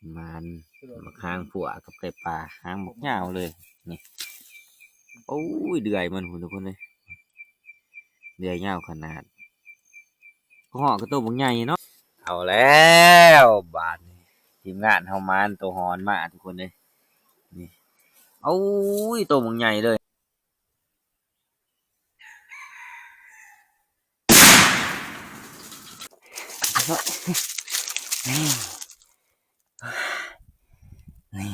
มันมาค้างผัวกับไก่ปลาค้างหมกเหงาเลยนี่โอ้ยเดือยมันหุ่นทุกคนเลยเดือยเหงาขนาดก็ห่อกระตัวบางใหญ่เนาะเอาแล้วบาดนี้ทีมงานเฮามานตัวหอนมาทุกคนเลยนี่โอ้ยตัวบางใหญ่เลยนี่นี่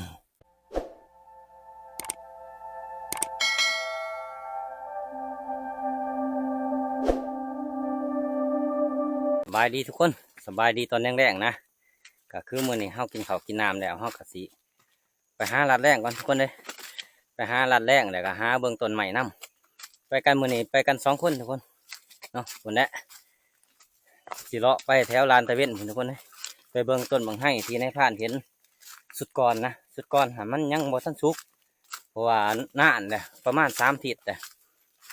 สบายดีทุกคนสบายดีตอนแรกๆนะก็คือมื้อนี้เฮากินข้าวกินน้ำแล้วเฮาก็สิไปหาลัดแรงก่อนทุกคนเลยไปหาลัดแรงแล้วก็หาเบื้องต้นใหม่นำไปกันมื้อนี้ไปกัน2 คนทุกคนเนาะคนแหละสิเลาะไปแถวลานตะเวนทุกคนเลยไปเบื้องต้นบางให้ที่ในผ่านเห็นสุดก่อนนะสุดก่อนมันยังบ่ทันสุกเพราะว่านานแหละประมาณ3 อาทิตย์แต่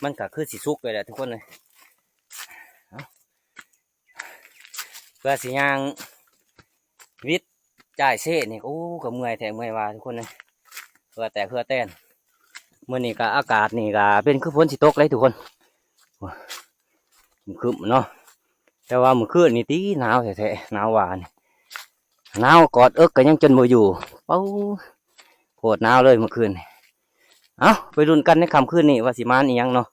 มันก็คือสิสุกเลยแหละทุกคนเลยเพื่อสิย่างวิทย์จ่ายเซ่นี่โอ้ก็เมื่อยแท้เมื่อยว่าทุกคนเลยเพื่อเต้นเมื่อนี้ก็อากาศนี่ก็เป็นคือฝนสิตกเลยทุกคนคึมเนาะแต่ว่าเมื่อคืนนี่ตีหนาวแท้ๆหนาวหวานหนาวกอดเอิกก็ยังจนบ่อยู่เป้าโคตรหนาวเลยเมื่อคืนเอาไปลุ้นกันในค่ำคืนนี้ว่าสิมานอีหยังเนาะ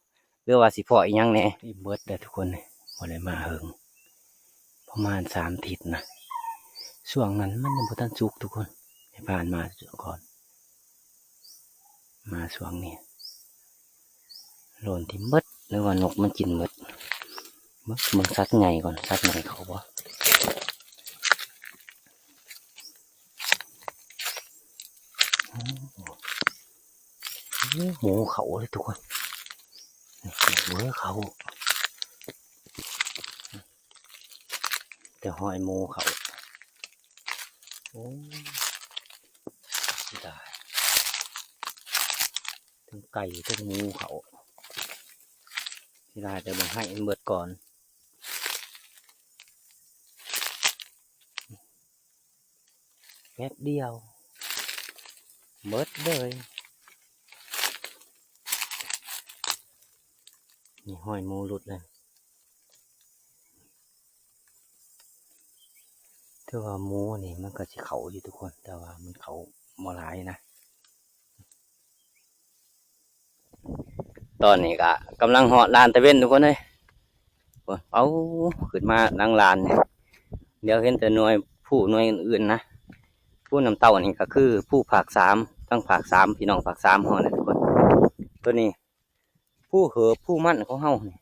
หรือว่าสิพออีหยังแน่เบิดเด้อทุกคนบ่ได้มาเฮิงประมาณ3 อาทิตย์นะช่วงนั้นมันยังบ่ทันสุกทุกคนให้ผ่านมาก่อนมาช่วงนี้โลนที่เบิดหรือว่านกมันกินเบิดมึงซัดไงก่อนซัดไงเขาบ่หมูเขาเลยทุกคนเวอเขาแต่หอยหมูเขาโอ้ได้ทั้งไก่ทั้งหมูเขาที่ได้แต่บางให้เบิดก่อนแป๊บเดียวเบิดเลยนี่หอยหมูหลุดเลยถ้าว่าหมูนี่มันก็จะเขาอยู่ทุกคนแต่ว่ามันเขาบ่หลายนะตอนนี้ก็กำลังเหาะลานตะเวนทุกคนเลยเอาขึ้นมานั่งลานเนี่ยเดี๋ยวเห็นแต่หน่วยผู้หน่วยอื่นๆนะผู้นำเต่านี่ก็คือผู้ภาค3ทั้งภาค3พี่น้องภาค3เฮาเนี่ยทุกคนตัวนี้ผู้เหอผู้มั่นของเฮานี่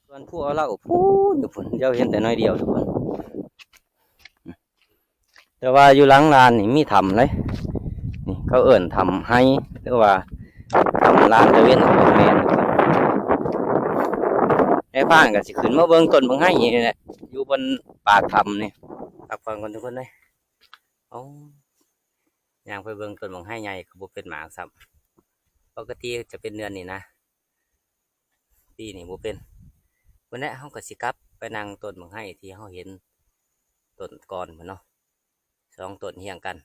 ส่วนผู้เอาเหล้าผู้อยู่พุ่นเดี๋ยวเห็นแต่น้อยเดียวทุกคนแต่ว่าอยู่หลังลานนี่มีทำเลยนี่เขาเอิ่นทำให้หรือว่าทำลานตะเวนของแม่ทุกคนในบ้านก็สิขึ้นมาเบิ่งต้นบางให้นี่แหละอยู่บนปากถ้ำนี่พักผ่อนกันทุกคนเลยเอาย่างไปเบิ่งต้นบางให้ใหญ่ก็บ่เป็นหมากซ้ำปกติจะเป็นเดือนนี่นะปีนี้บ่เป็นวันนี้เฮาก็สิกลับไปนั่งต้นบางให้ที่เฮาเห็นต้นก่อนพุ่นเนาะ2 ต้นเฮียงกัน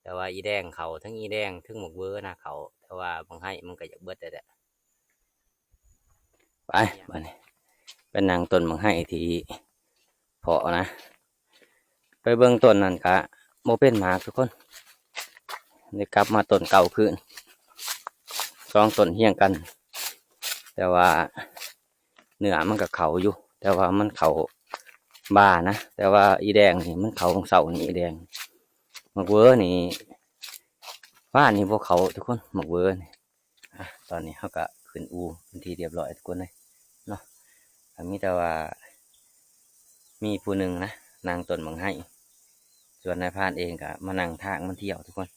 แต่ว่าอีแดงเขาทั้งอีแดงทั้งหมกเวอร์นะเขาแต่ว่าบางให้มันก็อยากเบิดแต่ไปบ้านนี้เป็นนางต้นบางให้ที่เพาะนะไปเบื้องต้นนั่นกะโมเป็นหมากทุกคนได้กลับมาต้นเก่าขึ้น2 ต้นเฮียงกันแต่ว่าเนื้อมันกับเขาอยู่แต่ว่ามันเขาบ้านะแต่ว่าอีแดงนี่มันเขาของเสานี่อีแดงหมกเวอร์นี่ว่านี่พวกเขาทุกคนหมกเวอร์นี่ตอนนี้เขาก็ขึ้นอูเป็นทีเรียบร้อยทุกคนเลยเนาะมีแต่ว่ามีผู้หนึ่งนะนางต้นบางให้ส่วนนายพานเองก็มานั่งทางมันเที่ยวทุกคน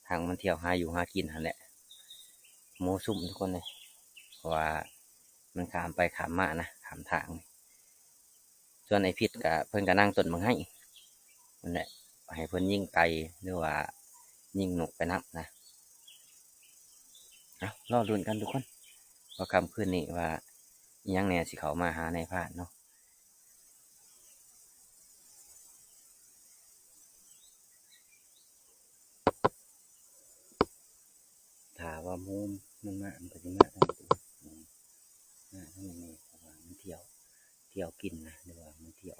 ทางมันเที่ยวหาอยู่หากินนั่นแหละหมูสุ่มทุกคนเลยเพราะว่ามันขามไปขามมานะขามทางส่วนไอ้พิษก็เพิ่นก็นั่งต้นบางให้นั่นแหละให้เพิ่นยิ่งไกลหรือว่ายิ่งหนุกไปนับนะเอารอลุ้นกันทุกคนว่าคำคืนนี้ว่ายังแน่สิเขามาหาในพานเนาะ ว่าหมูมันมามันก็จะมาทั้งตัวมาทั้งนี้เพราะว่ามันเที่ยวกินนะหรือว่ามันเที่ยว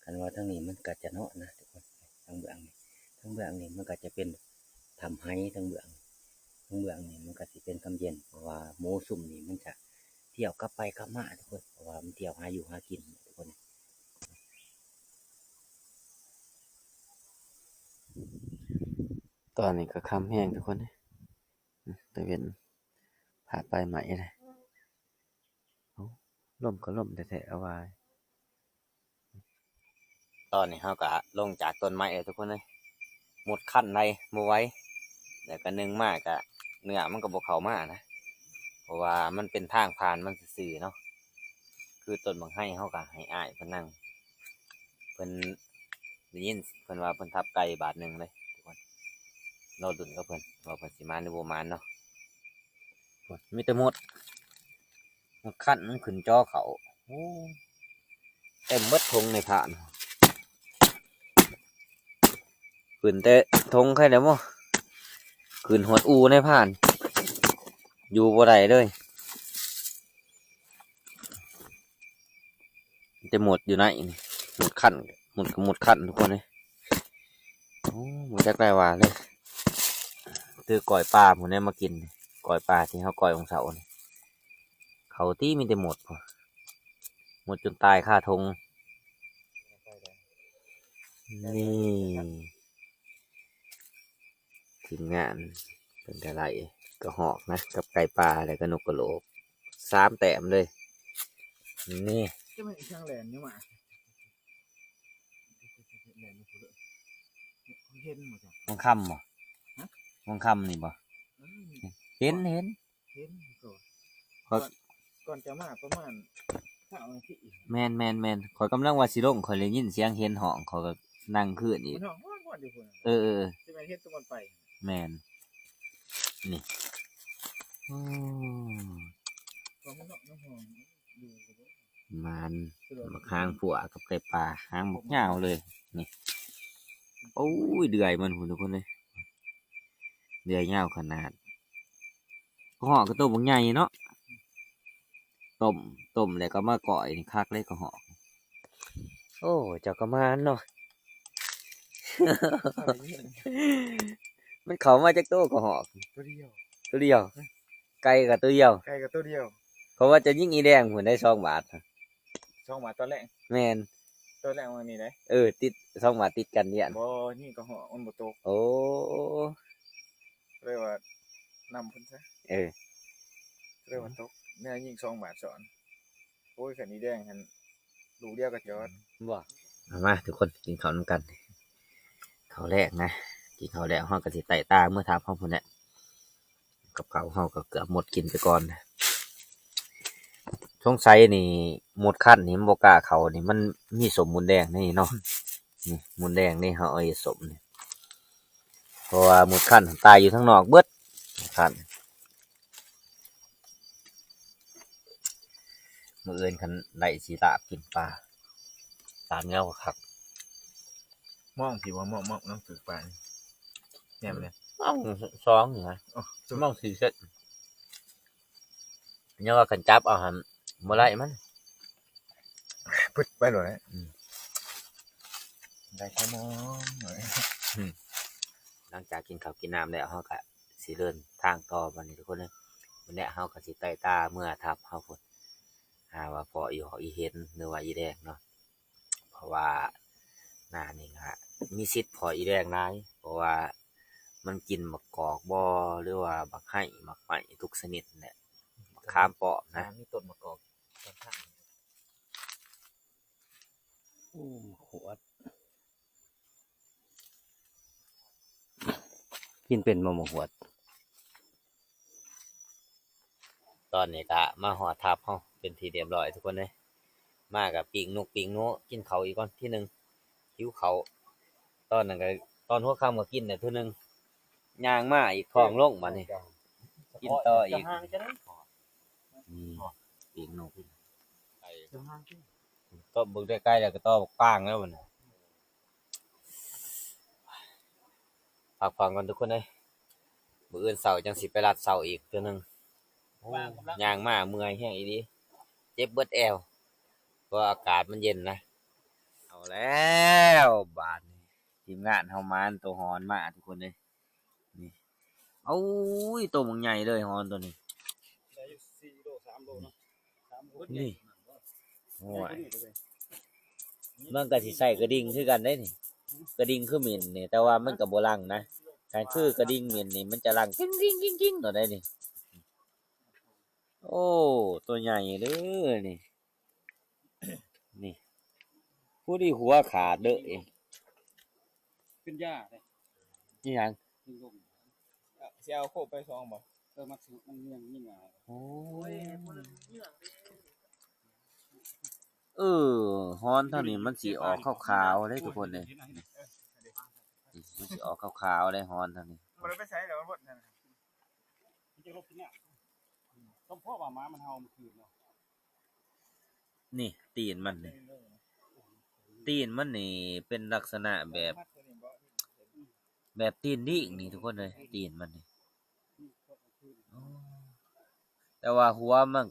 กันว่าทั้งนี้มันก็จะเนาะนะทุกคนทั้งเบื้องนี่มันก็จะเป็นทำให้ทั้งเบื้องนี่มันก็จะเป็นกำเย็นเพราะว่าหมูสุ่มนี่มันจะเที่ยวกลับไปกลับมาทุกคนเพราะว่ามันเที่ยวหาอยู่หากินทุกคนตอนนี้ก็ค่ำแห้งทุกคนตะเวนผ่าไปใหม่เลยล่มก็ล่มแต่เอาไว้ตอนนี้เขาก็ลงจากต้นไม้ทุกคนเลยหมดขั้นในมือไว้แต่ก็นึ่งมากกะเนื้อมันก็บกเขามากนะเพราะว่ามันเป็นทางผ่านมันสื่อเนาะคือต้นบางให้เขาก็ให้อ้ายเพิ่นนั่งเพิ่นได้ยินเพิ่นว่าเพิ่นทับไก่บาทหนึ่งเลยทุกคนเราดุนก็เพิ่นว่าเพิ่นสิมาหรือบ่มาเนาะมีแต่หมดขั้นมันขึ้นจอเขาโอ้เต็มเบิดทงในผ่านขึ้นแต่ทงแค่เดียวมั้งขึ้นหดอูในผ่านอยู่บ่ได้เลยจะหมดอยู่ไหนนี่หมดขั้นทุกคนเลยโอ้หมดแจ็คได้ว่าเลยตือก่อยปลาผมเนี่ยมากินก่อยปลาที่เขาก่อยของเสาเนี่ยเขาที่มีแต่หมดจนตายค่าทงนี่ทีมงานเป็นอะไรกระหอกนะกับไก่ปลาอะไรก็นกกระโหลก3 แต้มเลยนี่จะไม่ช่างแหลนนี่หว่าเห็นหมดจ้ะมองคำบ่มองคำนี่บ่เห็นก่อนจะมาประมาณ3 นาทีแมนขอยกำลังว่าสิลงขอยเลยยินเสียงเห็นห้องขอยก็นั่งคืนอีกจะไม่เห็นตัวมันไปแมนนี่มันมาค้างผัวกับไก่ปลาค้างหมกเงาเลยนี่โอ้ยเดือยมันหุ่นทุกคนเลยเดือยเงาขนาดห่อก็ต้มบางใหญ่เนาะต้มแล้วก็มาก่อยคักเลยก็ห่อโอ้เจ้าก็มาเนาะมันเขามาจากโต๊ะก็ห่อตัวเดียวไก่กับตัวเดียวเพราะว่าจะยิ่งอีแดงหุ่นได้2 บาท2 บาทตอนแรกแมนตัวแรกวันนี้เลยติด2 บาทติดกันเนี่ยบ่นี่ก็ห่อมันบ่ตกโอ้เรียกว่านำพุ่นซะเรียกว่าตกเนี่ยยิ่ง2 บาทสอนโอ้ยขันนี้แดงหันดูเดียวกับจอดบ่มาทุกคนกินข้าวนำกันข้าวแรกนะกินข้าวแรกห้องกะสิไต่ตาเมื่อถามห้องพุ่นเนี่ยกับข้าวห้องก็เกือบหมดกินไปก่อนช่วงไซนี่หมดขั้นนี่มันบกล้าเขานี่มันมีสมมูลแดงนี่เนาะนี่มูลแดงนี่เขาเอาสมนี่เพราะว่าหมดขั้นตายอยู่ทั้งนอกเบิดขั้นมือเอินคันไหลสีลาบกินปลาตามเงาครับมองผิวมองน้ำสืบไปเนี่ยมันเนี่ยมอง2อยู่นะมอง4 เซนเนี่ยว่ากันจับเอาหันบ่ไรมันปึ๊ดไปเลยได้แค่มองหลังจากกินข้าวกินน้ำแล้วเขาก็สิเดินทางต่อวันนี้ทุกคนเลยวันนี้เขาก็สิไต่ตาเมื่อทับเขาฝนหาว่าพออีเห็นหรือว่าอีแดงเนาะเพราะว่าหน้านี่ฮะมีสิทธิ์พออีแดงร้ายเพราะว่ามันกินมะกอกบอหรือว่าบักไห้มักไหมทุกชนิดเนี่ยข้ามเปาะนะมีต้นมะกอกขวดกินเป็นมะม่วงหวดตอนนี้ก็มาห่อทับเขาเป็นทีเรียบร้อยทุกคนเลยมากับปีกนกกินเขาอีกก่อนที่หนึ่งหิวเขาตอนนั้นก็ตอนหัวค่ำก็กินเนี่ยทีหนึ่งย่างมาอีกท้องลงมาเนี่ยกินต่ออีกปีกนกก็บึกได้ใกล้แล้วก็ต่อป้างแล้วมันพักผ่อนกันทุกคนเลย มื้ออื่นเสาร์จังสิไปรัดเสาอีกเทื่อนึงโอ้ย่างมาเมื่อยแฮงอีหลีเจ็บเบิดแอวเพราะอากาศมันเย็นนะเอาแล้วบาดนี้ทีมงานเฮามานตัวหอนมาทุกคนเลยนี่เอ้ยตัวมันใหญ่เลยหอนตัวนี้นี่โอ้ยมันก็สิใส่กระดิ่งคือกันได้นี่กระดิ่งคือหมิ่นนี่แต่ว่ามันก็บ่ลังนะการคือกระดิ่งหมิ่นนี่มันจะลังกิ้งกิ้งกิ้งกิ้งตัวได้นี่โอ้ตัวใหญ่เด้อนี่นี่ผู้ที่หัวขาดเด้อเอง ขึ้นยาเลย นี่หยัง ขึ้นลง สิเอาโคบไป2บ่ มันยังยิ่งอ่ะ โอ้ยฮ้อนเท่านี้มันสิออกขาวๆเลยทุกคนเลยมันสิออกขาวๆเลยฮ้อนเท่านี้ บ่ได้ไปใช้แล้วมันบ่นั่น จะลบที่เนี่ยต้องพ่อว่าม้ามันเฮามันคืนเนาะ นี่ตีนมันนี่ตีนมันนี่เป็นลักษณะแบบตีนดิ่งนี่ทุกคนเลยตีนมันนี่อ๋อแต่ว่าหัวมัน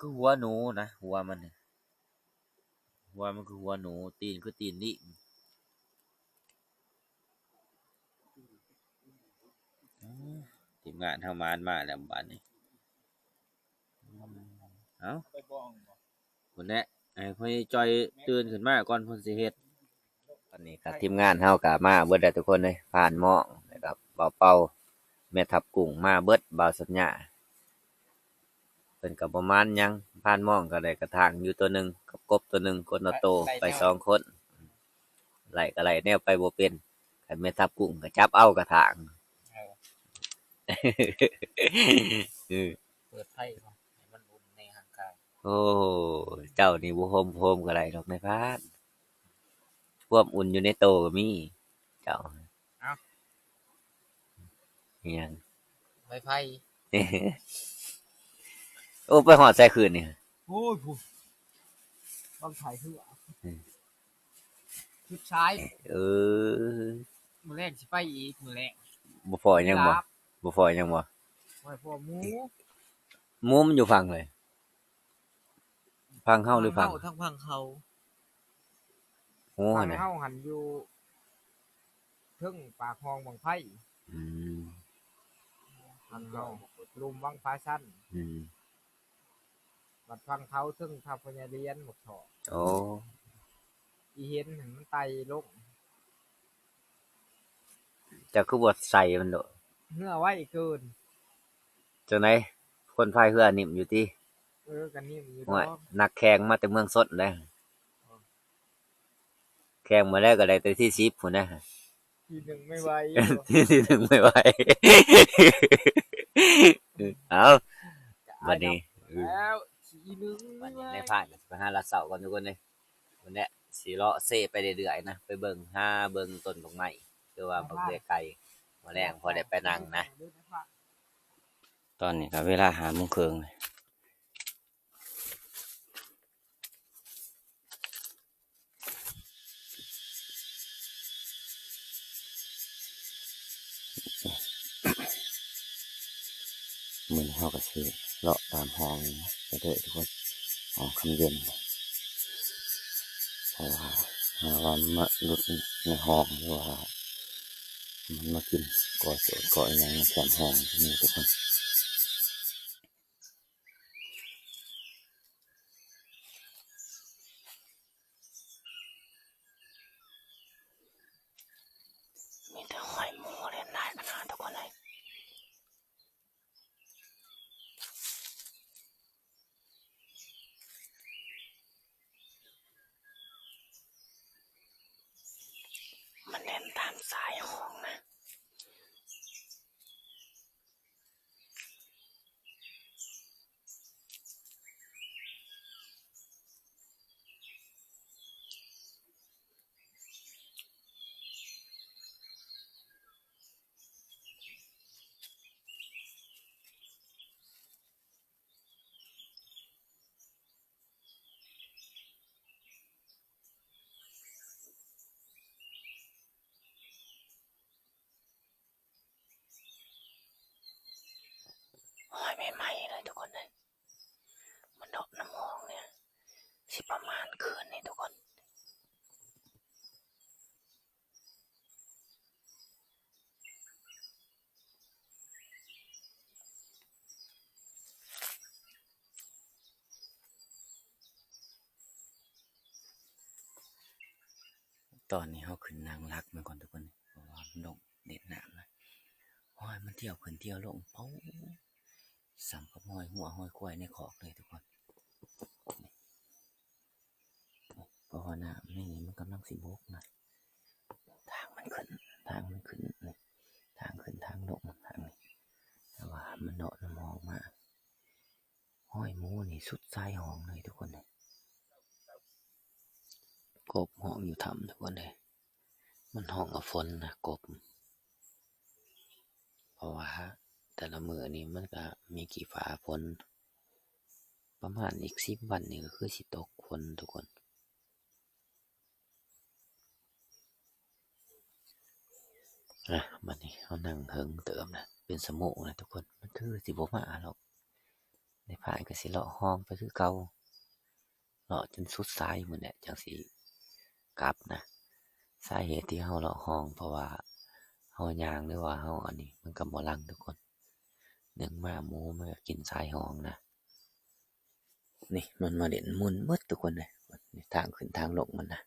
คือหัวหนูนะหัวมันนี่หัวมันคือหัวหนูตีนคือตีนดิ่งทีมงานเฮามานมาแล้วบัดนี้เอ้า ไปบ้องบ่ พุ่นแหละไอ้พ่อจอยตื่นขึ้นมาก่อนเพิ่นสิเฮ็ดตอนนี้ครับทีมงานเฮาก็มาเบิดแล้วทุกคนเลยผ่านหม้องนะครับเบาเป่าแม่ทับกุ้งมาเบิดบ่าวสัญญาเพิ่นก็ประมาณหยังผ่านหม้องก็ได้กระถางอยู่ตัวหนึงกับกบตัวหนึงคนละโตไป2คนไล่ก็ไล่แนวไปบ่เป็นคันแม่ทับกุ้งก็จับเอากระถาง เปิดไพ่ก่อนให้มันอุ่นในร่างกาย โอ้เจ้านี่บ่โฮมก็ได้ดอกในพานความอุ่นอยู่ในโตก็มีเจ้าอิหยัง ไม้ไพ่ โอ้ไปหอดใส่คืนนี่ โอ้ยผู้ต้องถ่ายเพื่อชุดซ้าย เออ มือแรกสิไปอีกมือแรก บ่พอยังบ่บ่พอยังบ่ ไว้พอหมู หมูมันอยู่ฝั่งเลยฝั่งเฮาหรือฝั่ง ทั้งพังเขา โอ้ พั หั่ ง นน่ะ เฮาหันอยู่เทึ่งปากคลองบางไผ่ อืม พังเฮาลุมบางฟ้าสั้น อืม บัดพังเขาเทึ่งทัพพญาเรียนหมดถอ โอ้ อีเห็นหันมันไตลง เจ้าคือบ่ใส่มันโด เมื่อไว้เกิน จังได๋คนพายเรือนิ่มอยู่ติ กันนี่มันอยู่ โอ้ย ดอก นักแข่งมาแต่เมืองสดเลยแข่งมาแล้วก็ได้แต่ที่10พุ่นนะ ทีหนึ่งไม่ไหว ที่หนึ่งไม่ไหว เอาบัดนี้ แล้วทีหนึ่ง วั ไม่ น ไหว นี้ในภาคไปหาลัดเสาก่อนทุกคนเลยวันนี้สีเลาะเซไปเรื่อยๆนะไปเบิ่งหาเบิ่งต้นดอกไม้คือว่าบักเดือไก่มาแรงพอได้ไปนั่งนะตอนนี้ก็เวลา5 โมงครึ่งเลยมือเขาก็สิเลาะตามห้องไปเรื่อยทุกคนห้องคำเย็นเพราะว่าหาว่ามาหลุดในห้องหรือว่ามันมากินก่อโจรก่ออย่างแคมห้องนี่ทุกคนมีแต่หอยหมูเล่นได้ขนาดทุกคนเลยมันเล่นตามสายห้องนะ ใหม่ๆเลยทุกคนเลยมันดอกน้ำหองเนี่ยสิประมาณคืนนี่ทุกคนตอนนี้เขาขึ้นนางรักมาก่อนทุกคนเพราะว่ามันลงเด็ดน้ำนะห้อยมันเที่ยวขึ้นเที่ยวลงเป้าสัมกับห้อยหัวห้อยควายในขอกเลยทุกคนเพราะว่าน้ำนี่มันกำลังสิบกนะทางมันขึ้นนี่ทางขึ้นทางลงทางนี้แต่ว่ามันเนาะน้ำหองมากห้อยหมูนี่สุดใจห้องเลยทุกคนเลยกบห้องอยู่ถ้ำทุกคนเลยมันห้องกับฝนนะกบเพราะว่าแต่ละมือนี่มันก็มีกี่ฟ้าฝนประมาณอีก10 วันนี่ก็คือสิตกฝนทุกคนมันนี่เขานั่งเฮิงเติมนะเป็นสมุนะทุกคนมันคือสิบมาหรอกในผ่านก็สิเลาะห้องไปคือเก่าเลาะจนสุดสายเหมือนเนี่ยจังสิกลับนะสาเหตุที่เขาเลาะห้องเพราะว่าเขายางหรือว่าเขาอันนี้มันก็บ่ลังทุกคนหนึ่งมาหมูมันก็กินสายห้องนะนี่มันมาเด่นมุนมืดทุกคนเลยทางขึ้นทางลงมันนะ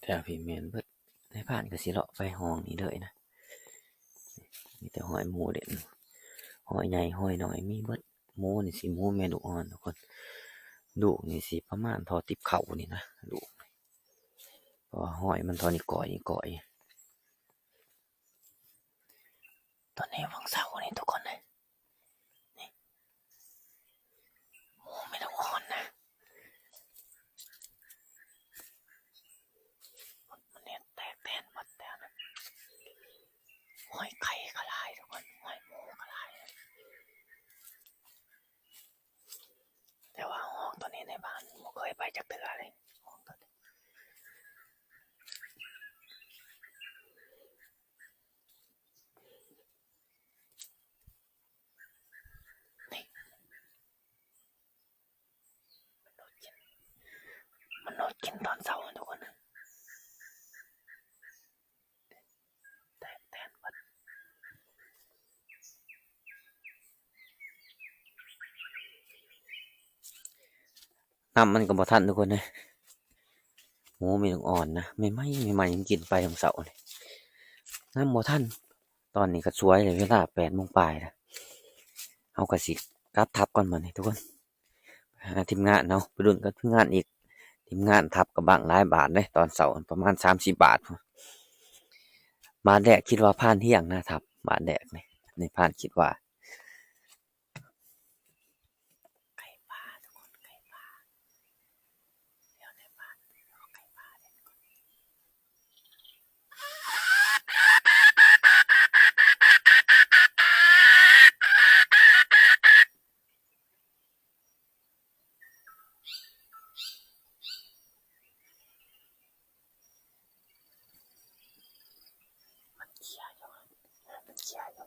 แต่พี่เมนเบิดในผ่านก็สิเลาะไปห้องนี้เลยนะมีแต่หอยหมูเด่นหอยใหญ่หอยน้อยมีเบิดหมูนี่สิหมูแม่ลูกอ่อนทุกคนลูกนี่สิประมาณทอติบเข่านี่นะลูกเพราะหอยมันทอนี่ก่อยตอนนี้วังเสาร์นี่ทุกคนเลยนี่หมูไม่ต้องอ่อนนะมันเนี่ยแตกแตนหมดแล้วนะหอยไข่ก็ลายทุกคนหอยหมูก็ลายแต่ว่าห้องตัวนี้ในบ้านไม่เคยไปจากเถื่อเลยห้องตัวนี้นี่มันโดดกินตอนเสาร์ทุกคนแตกแตนหมดน้ำมันก็บ่ทันทุกคนเลยหมูมีลูกอ่อนนะไม่ยังกินไปทั้งเสาร์เลยน้ำบ่ทันตอนนี้ก็สวยเลยเวลา8 โมงปลายนะเอากระสิกลับทับก่อนมาเนี่ยทุกคนหาทีมงานเนาะไปดุนกับทีมงานอีกทีมงานทับกับบาง100 บาทเลยตอนเสาร์ประมาณ30 บาทมาแดกคิดว่าผ่านเที่ยงนะทับมาแดกเนี่ยในผ่านคิดว่าไก่ปลาทุกคนไก่ปลาเดี๋ยวในบ้านไก่ปลาเนี่ยมันเขี่ยอยู่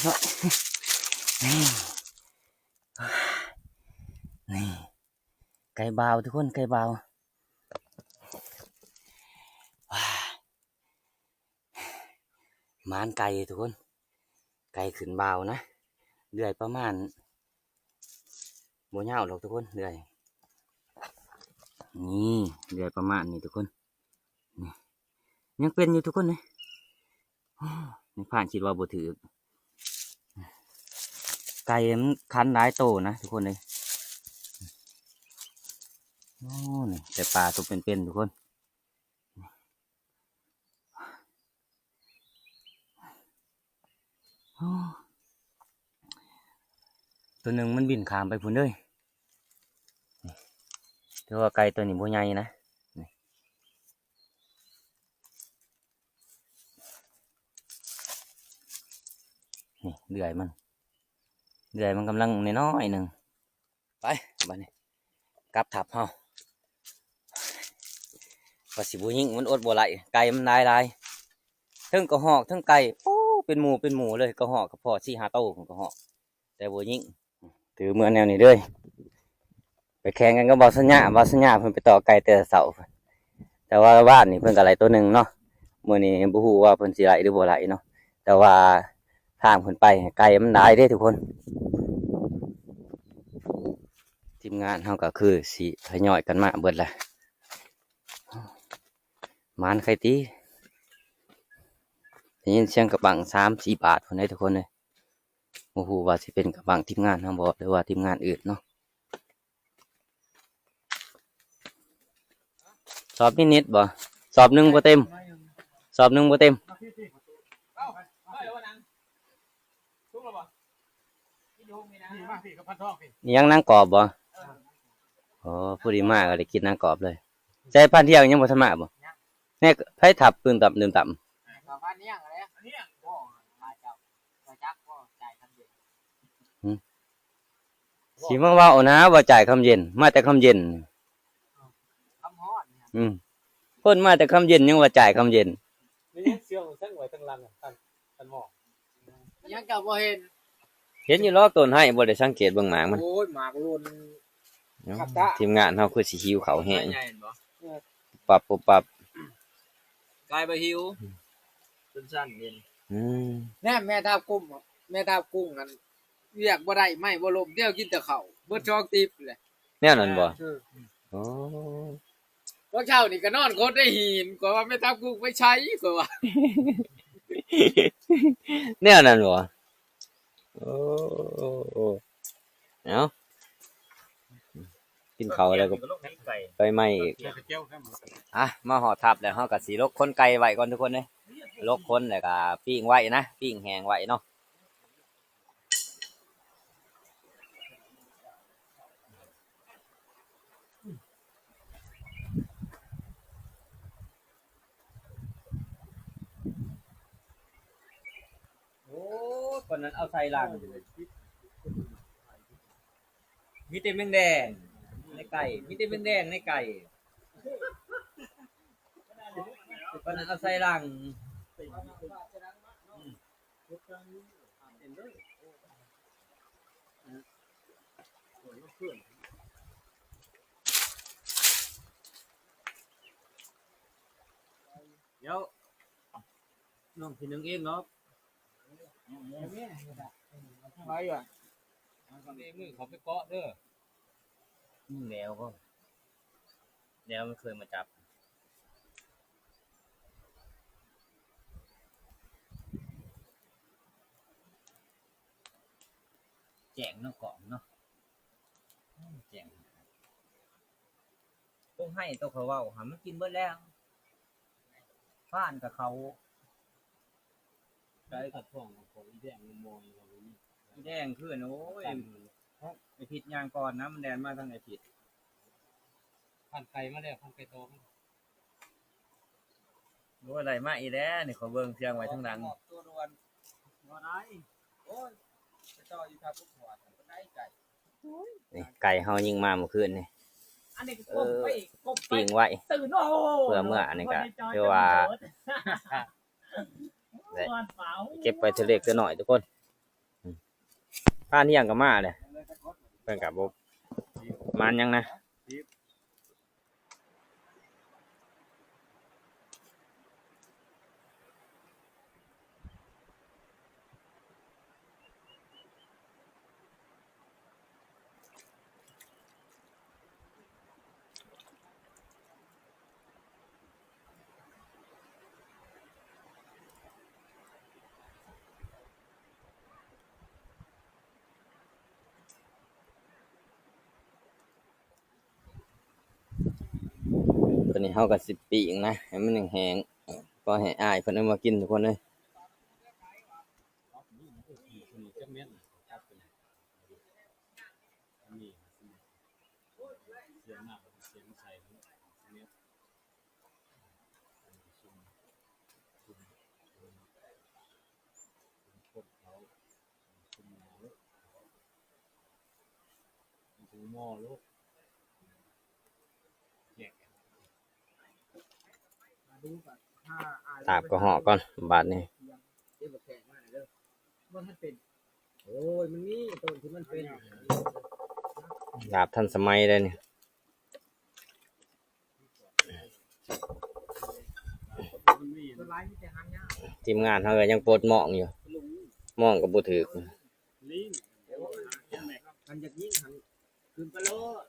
เนาะนี่นี่ไก่บาวทุกคนไก่บาวมานไก่ทุกคนไก่ขึ้นบาวนะเดือยประมาณโมเน่าหรอกทุกคนเดือยนี่เดือยประมาณนี้ทุกคนนี่ยังเป็นอยู่ทุกคนเลยนี่ผ่านคิดว่าบ่ถือไก่มันคันหลายโตนะทุกคนเลยโอ้นี่แต่ปลาตัวเป็นๆทุกคนตัวหนึ่งมันบินขามไปพุ่นเลยแต่ว่าไก่ตัวนี้บ่ใหญ่นะนี่เดือยมันกำลังน้อยๆหนึ่งไปบ้านนี้กลับถับเฮาว่าสิบุยิ่งมันอดบ่ไหลไก่มันลายทั้งกระหอกทั้งไก่โอ้เป็นหมูเลยกระหอกกับพ่อ4-5 โตของกระหอกแต่บุยิ่งถือเมื่อแนวนี้เลยไปแข่งกันก็บอสัญญาเพิ่นไปต่อไก่แต่เสาแต่ว่าบ้านนี่เพิ่นก็ไหลตัวหนึ่งเนาะมื้อนี้บ่ฮู้ว่าเพิ่นสิไหลหรือบ่ไหลเนาะแต่ว่าทางเพิ่นไปไก่มันหลายเด้ทุกคนทีมงานเฮาก็คือสิทยอยกันมาเบิดแหละมานไข่ตีได้ยินเสียงกระบัง3-4 บาทคนได้ทุกคนเลยโอ้โหว่าสิเป็นกระบังทีมงานเฮาบ่หรือว่าทีมงานอื่นเนาะสอบนิดบ่สอบหนึ่งบ่เต็มนี่ยังนั่งกรอบบ่อ๋อผู้ดีมากก็ได้กินนั่งกรอบเลยใจพันเที่ยงยังบ่ทันมาบ่เนี่ยไผถับปืนต่ำดื่มต่ำสิมาเว้านะว่าจ่ายคำเย็นมาแต่คำเย็นคนมาแต่คำเย็นยังว่าจ่ายคำเย็นนี่เสียงทั้งไว้ทั้งลังท่านหมอยังกับบ่เห็นอยู่ล้อต้นให้บ่ได้สังเกตเบิ่งหมากมันโอ้ยหมากรุนทีมงานเฮาคือสิหิวเขาวแห้งปรับกายบ่หิวสั้นๆเด่นแน่แม่ทับกุ้งกันเรียกบ่ได้ไม่บ่ลมเดี๋ยวกินแต่ข้าวเบิดช่องติบเลยแนวนั้นบ่อ๋อว่าเช้านี่ก็นอนโคตรได้หินกว่าแม่ทับกุ้งไปใช้กว่าแนวนั้นบ่โอ้เอ้ากินข้าวแล้วก็ไปไหม้อีกมาห่อทับแล้วเฮาก็สิลกคนไก่ไว้ก่อนทุกคนเด้ลกคนแล้วก็ปิ้งไว้นะปิ้งแห้งไว้เนาะโอ้คนนั้นเอาใส่ลังมีแต่แมงแดงในไก่มีแต่แมงแดงในไก่คนนั้นเอาใส่ลังเดี๋ยวน้องพี่นึงเองเนาะไปอ่ะมือเขาไปเกาะเด้อแล้วมันเคยมาจับแจงเนาะเกาะเนาะแจงต้องให้ตัวเขาเว้าหามันกินเบิดแล้วฟ้านกับเขาไก่กับท้องของอีแดงมองอยู่นี่อีแดงขึ้นโอ้ยไอผิดยางก่อนนะมันแดนมาทางไอผิดพันไก่มาแล้วพันไก่โตโอ้ยอะไรมาอีแล้วนี่เขาเบิ่งเสียงไว้ทั้งหลังตัวดวนบ่ได้โอ้ยเจ้าอยู่ครับทุกหัวบ่ได้ไก่นี่ไก่เฮายิงมาเมื่อคืนนี่อันนี้ก็กบไปปิ้งไว้ตื่นโอ้เพื่อเมื่ออันนี้ก็เรียกว่าเก็บไปเทเล็กตัวหน่อยทุกคน ป้าเที่ยงก็มาเลยเพิ่นกับบ่มันยังนะตัวนี้เฮาก็สิปีกนะให้มันแห้งๆก็ให้อ้ายเพิ่นเอามากินทุกคนเลยตาบก็ห่อก่อนบาดนี้โอ้ยมันนี่ต้นที่มันเป็น ดาบทันสมัยเลยนี่ทีมงานเฮาก็ยังปลดหม้องอยู่หม้องก็บ่ถึก มันจะยิ่งหันขึ้นไปโลด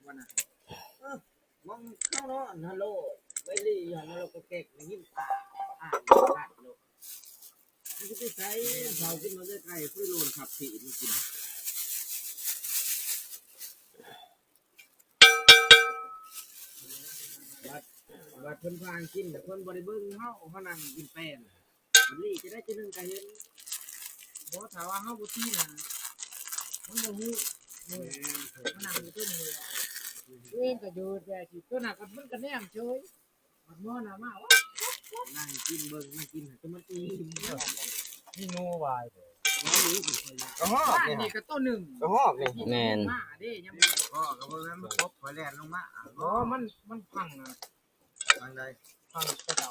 วันน่ะมองเข้าเนาะฮัลโหลไปลี่หันเราก็เก็กยิ้มตาขาดโลดมันจะไปใช้เผาขึ้นมาได้ไกลเพื่อโลนขับสีมันกินบัดเพิ่นพางกินแต่เพิ่นบ่ได้เบิ่งเฮาเขานั่งกินแป้นมันลี่จะได้จะนึงก็เห็นบ่ถ้าว่าเฮาบ่ที่น่ะมันบ่ฮู้มันนั่งอยู่ต้นมือเล่นก็อยู่แต่สิตัวน่ะก็มันก็แนมเฉยมันมอน่ะมาว่านั่งกินเบิ่งนั่งกินจนมันอิ่มนี่โนวายก็ฮอกนี่ก็ต้นนึงก็ฮอกนี่แม่น มาเด้ยังก็เบิ่งมันครบไว้แล่นลงมาอ๋อมันพังน่ะพังได้พังกระเจ้า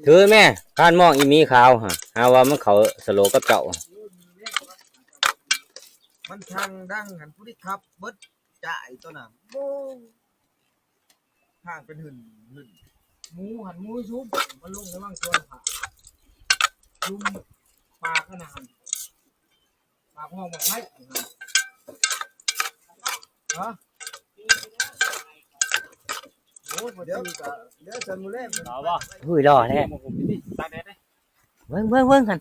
ถือแม่คานหม้องอีหมีขาวฮะหาว่ามันเขาสโลกับเจ้า มันทางดังหันผู้ที่ขับเบิดจ่ายตัวน่ะโอ้ทางเป็นหึ่นหมูหันหมูชุบมันลงในว่างส่วนผักลุมปลาขนาดปลาห้องมาไข่ฮะโอ้เดี๋ยวฉันมูเล่เอาบ่ หุ้ยรอแท้ ตาแดดได้ เบิ่งกัน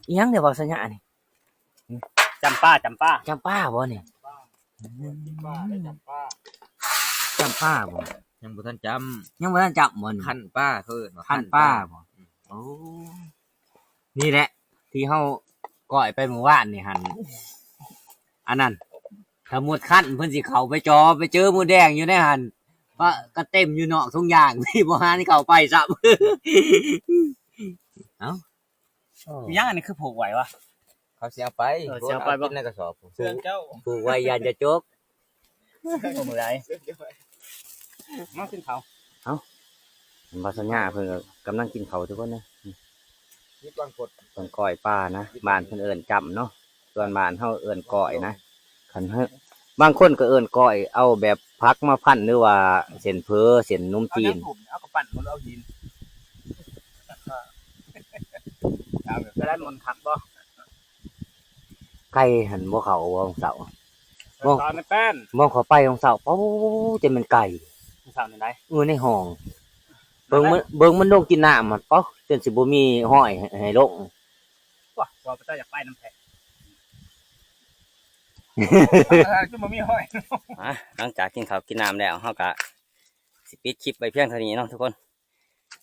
อีหยังเดี๋ยวบอกสัญญานี่ จำป้า จำป้าบ่นี่ ป้าได้จำป้า จำป้าบ่ ยังบ่ทันจ ยังบ่ทันจำบ่นี่ ำคันป้าคือ คันป้าบ่โอ้นี่แหละ ที่เฮาก้อยไปเมื่อวานนี่หั่นอันนั้นถ้าหมดคันเพิ่นสิเข้าไปจอไปเจอหมูแดงอยู่ในหั่นว่าก็เต็มอยู่นอกทุ่งยางที่บ่หานี่เข้าไปซ้ำ เอ้า ย่างอันนี้คือผูกไหววะ เขาเสียไป เสียไปบ่ ในกระสอบ เสื่องเจ้า ผูกไว้ยันจะจก ผมมือไรมาขึ้นเขา บ่สัญญาเพิ่นก็กำลังกินข้าวทุกคนนะ นี่กวางกด เพิ่นก้อยป้านะบ้านเพิ่นเอิ้นจำเนาะส่วนบ้านเฮาเอิ้นก้อยนะคันเฮาบางคนก็เอิ้นก้อยเอาแบบผักมาพันหรือว่าเส้นเพ้อเส้นนมจีน เอากระปั่นมันเอาหินเอาแบบจะได้มันขัดบ่ ไก่หันบ่เข้าของเสา ตอนในแป้น บ่เข้าไปของเสาปูจะเป็นไก่ สาวในไหน ในห้องเบิ่งมันลงกินน้ำมันป๊อกจนสิบ่มีห้อยให้ลง ว้าว่าพระเจ้าอยากไปน้ำแข็งจุ่มมีห้อยหลังจากกินข้าวกินน้ำแล้วเฮาก็สิปิดคลิปไปเพียงเท่านี้เนาะทุกคน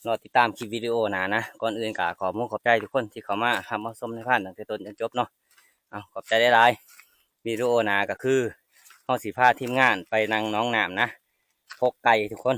รอติดตามคลิปวิดีโอหน้านะก่อนอื่นก็ขอบใจทุกคนที่เข้ามารับชมในผ่านตั้งแต่ต้นจนจบเนาะเอาขอบใจหลายๆวิดีโอหน้าก็คือเฮาสิพาทีมงานไปนั่งน้องน้ำนะพกไก่ทุกคน